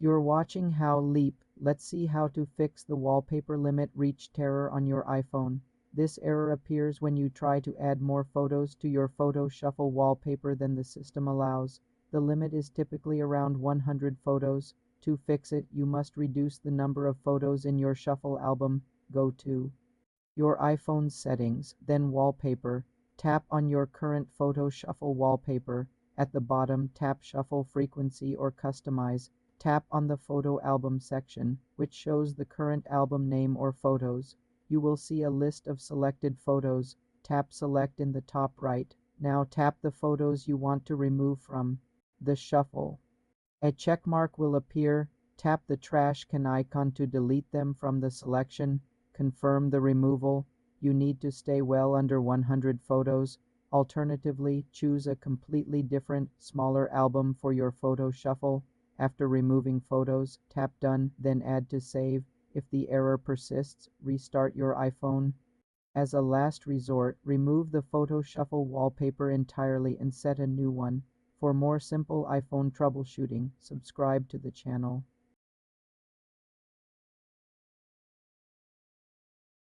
You're watching How Leap. Let's see how to fix the wallpaper limit reached error on your iPhone. This error appears when you try to add more photos to your photo shuffle wallpaper than the system allows. The limit is typically around 100 photos. To fix it, you must reduce the number of photos in your shuffle album. Go to your iPhone's settings, then wallpaper. Tap on your current photo shuffle wallpaper. At the bottom, tap Shuffle Frequency or Customize. Tap on the Photo Album section, which shows the current album name or photos. You will see a list of selected photos. Tap Select in the top right. Now tap the photos you want to remove from the shuffle. A check mark will appear. Tap the trash can icon to delete them from the selection. Confirm the removal. You need to stay well under 100 photos. Alternatively, choose a completely different, smaller album for your photo shuffle. After removing photos, tap Done, then Add to Save. If the error persists, restart your iPhone. As a last resort, remove the photo shuffle wallpaper entirely and set a new one. For more simple iPhone troubleshooting, subscribe to the channel.